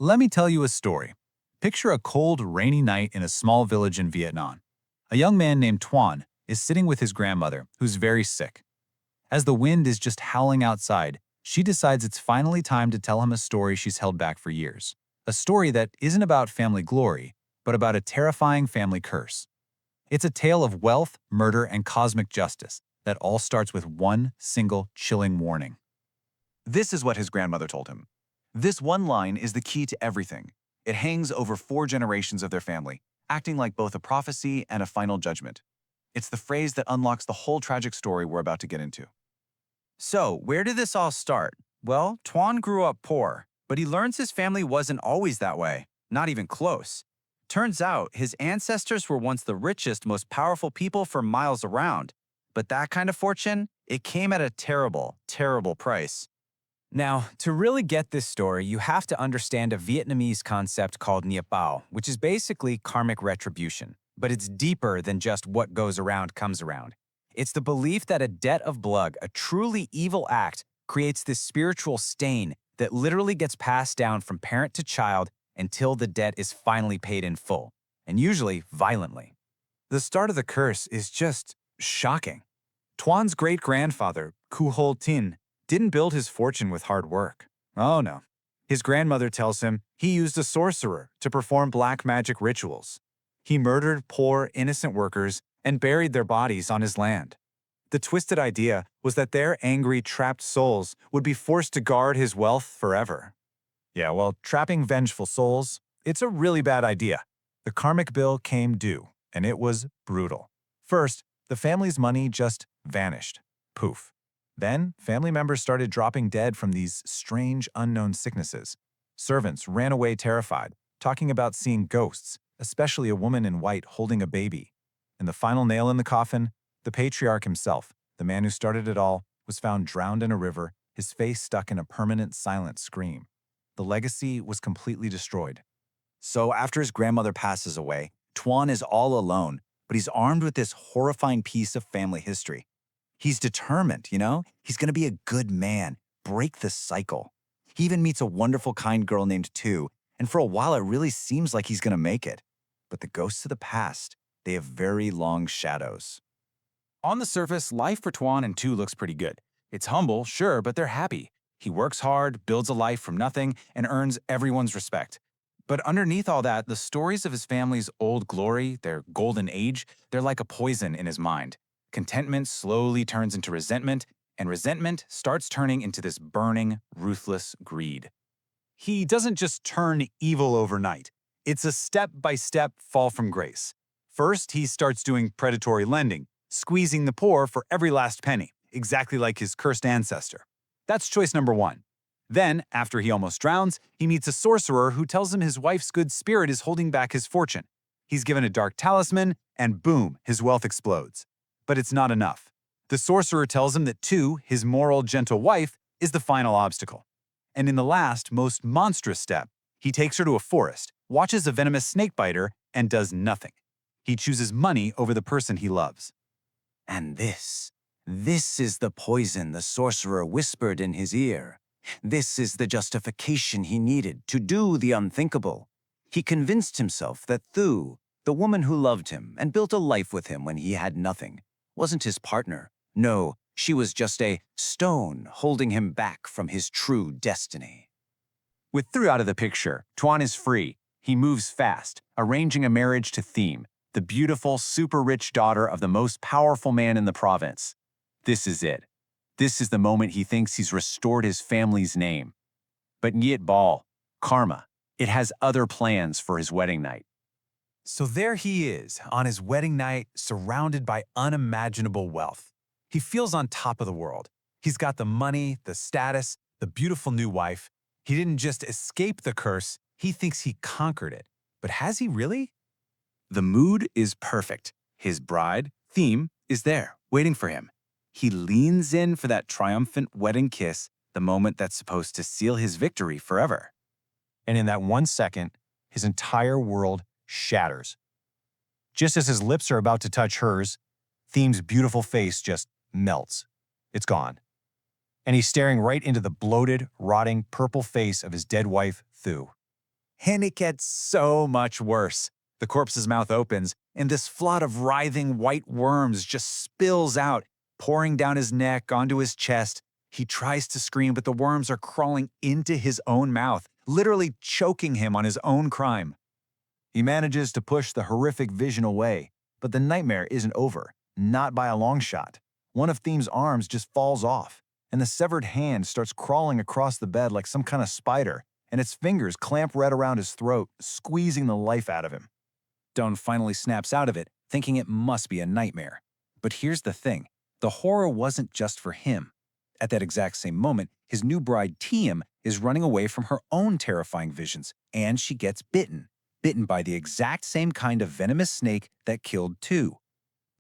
Let me tell you a story. Picture a cold, rainy night in a small village in Vietnam. A young man named Tran is sitting with his grandmother, who's very sick. As the wind is just howling outside, she decides it's finally time to tell him a story she's held back for years. A story that isn't about family glory, but about a terrifying family curse. It's a tale of wealth, murder, and cosmic justice that all starts with one single chilling warning. This is what his grandmother told him. This one line is the key to everything. It hangs over 4 generations of their family, acting like both a prophecy and a final judgment. It's the phrase that unlocks the whole tragic story we're about to get into. So, where did this all start? Well, Tuan grew up poor, but he learns his family wasn't always that way, not even close. Turns out, his ancestors were once the richest, most powerful people for miles around. But that kind of fortune, it came at a terrible, terrible price. Now, to really get this story, you have to understand a Vietnamese concept called nghiệp báo, which is basically karmic retribution. But it's deeper than just what goes around comes around. It's the belief that a debt of blood, a truly evil act, creates this spiritual stain that literally gets passed down from parent to child until the debt is finally paid in full, and usually violently. The start of the curse is just shocking. Tuan's great-grandfather, Cu Hol Tin, didn't build his fortune with hard work. Oh no. His grandmother tells him he used a sorcerer to perform black magic rituals. He murdered poor, innocent workers and buried their bodies on his land. The twisted idea was that their angry, trapped souls would be forced to guard his wealth forever. Yeah, well, trapping vengeful souls, it's a really bad idea. The karmic bill came due, and it was brutal. First, the family's money just vanished. Poof. Then, family members started dropping dead from these strange, unknown sicknesses. Servants ran away terrified, talking about seeing ghosts, especially a woman in white holding a baby. And the final nail in the coffin, the patriarch himself, the man who started it all, was found drowned in a river, his face stuck in a permanent silent scream. The legacy was completely destroyed. So after his grandmother passes away, Tuan is all alone, but he's armed with this horrifying piece of family history. He's determined, He's going to be a good man, break the cycle. He even meets a wonderful, kind girl named Tu, and for a while it really seems like he's going to make it. But the ghosts of the past, they have very long shadows. On the surface, life for Tuan and Tu looks pretty good. It's humble, sure, but they're happy. He works hard, builds a life from nothing, and earns everyone's respect. But underneath all that, the stories of his family's old glory, their golden age, they're like a poison in his mind. Contentment slowly turns into resentment, and resentment starts turning into this burning, ruthless greed. He doesn't just turn evil overnight. It's a step-by-step fall from grace. First, he starts doing predatory lending, squeezing the poor for every last penny, exactly like his cursed ancestor. That's choice number 1. Then, after he almost drowns, he meets a sorcerer who tells him his wife's good spirit is holding back his fortune. He's given a dark talisman, and boom, his wealth explodes. But it's not enough. The sorcerer tells him that Tu, his moral, gentle wife, is the final obstacle. And in the last, most monstrous step, he takes her to a forest, watches a venomous snakebiter, and does nothing. He chooses money over the person he loves. And this is the poison the sorcerer whispered in his ear. This is the justification he needed to do the unthinkable. He convinced himself that Thu, the woman who loved him and built a life with him when he had nothing, wasn't his partner. No, she was just a stone holding him back from his true destiny. With Thu out of the picture, Tuan is free. He moves fast, arranging a marriage to Theme, the beautiful, super-rich daughter of the most powerful man in the province. This is it. This is the moment he thinks he's restored his family's name. But nghiệp báo, karma, it has other plans for his wedding night. So there he is, on his wedding night, surrounded by unimaginable wealth. He feels on top of the world. He's got the money, the status, the beautiful new wife. He didn't just escape the curse, he thinks he conquered it. But has he really? The mood is perfect. His bride, Theme, is there, waiting for him. He leans in for that triumphant wedding kiss, the moment that's supposed to seal his victory forever. And in that 1 second, his entire world shatters. Just as his lips are about to touch hers, Theme's beautiful face just melts. It's gone. And he's staring right into the bloated, rotting, purple face of his dead wife, Thu. And it gets so much worse. The corpse's mouth opens, and this flood of writhing white worms just spills out, pouring down his neck onto his chest. He tries to scream, but the worms are crawling into his own mouth, literally choking him on his own crime. He manages to push the horrific vision away, but the nightmare isn't over, not by a long shot. One of Theme's arms just falls off, and the severed hand starts crawling across the bed like some kind of spider, and its fingers clamp right around his throat, squeezing the life out of him. Don finally snaps out of it, thinking it must be a nightmare. But here's the thing. The horror wasn't just for him. At that exact same moment, his new bride, Tiem, is running away from her own terrifying visions, and she gets bitten by the exact same kind of venomous snake that killed Tu.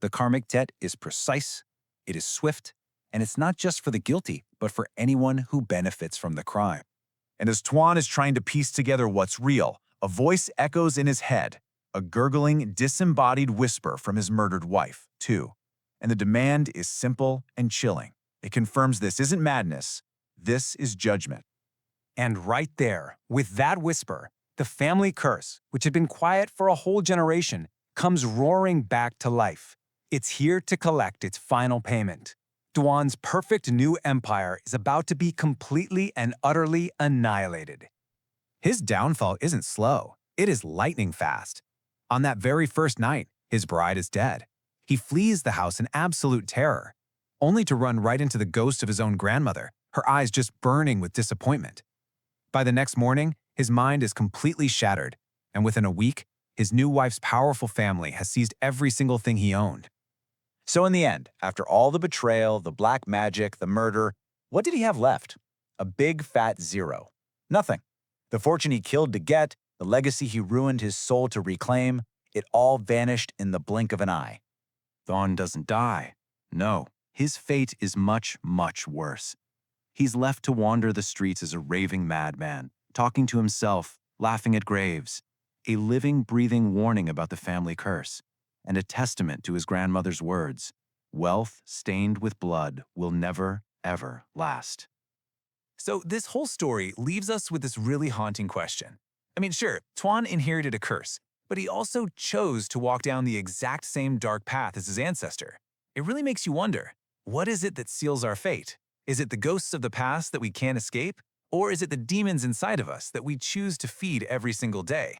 The karmic debt is precise, it is swift, and it's not just for the guilty, but for anyone who benefits from the crime. And as Tran is trying to piece together what's real, a voice echoes in his head, a gurgling, disembodied whisper from his murdered wife, Tu. And the demand is simple and chilling. It confirms this isn't madness, this is judgment. And right there, with that whisper, the family curse, which had been quiet for a whole generation, comes roaring back to life. It's here to collect its final payment. Tuan's perfect new empire is about to be completely and utterly annihilated. His downfall isn't slow, it is lightning fast. On that very first night, his bride is dead. He flees the house in absolute terror, only to run right into the ghost of his own grandmother, her eyes just burning with disappointment. By the next morning, his mind is completely shattered, and within a week, his new wife's powerful family has seized every single thing he owned. So in the end, after all the betrayal, the black magic, the murder, what did he have left? A big fat zero. Nothing. The fortune he killed to get, the legacy he ruined his soul to reclaim, it all vanished in the blink of an eye. Thawne doesn't die. No, his fate is much, much worse. He's left to wander the streets as a raving madman, talking to himself, laughing at graves, a living, breathing warning about the family curse, and a testament to his grandmother's words, "Wealth stained with blood will never, ever last." So this whole story leaves us with this really haunting question. I mean, sure, Tran inherited a curse, but he also chose to walk down the exact same dark path as his ancestor. It really makes you wonder, what is it that seals our fate? Is it the ghosts of the past that we can't escape? Or is it the demons inside of us that we choose to feed every single day?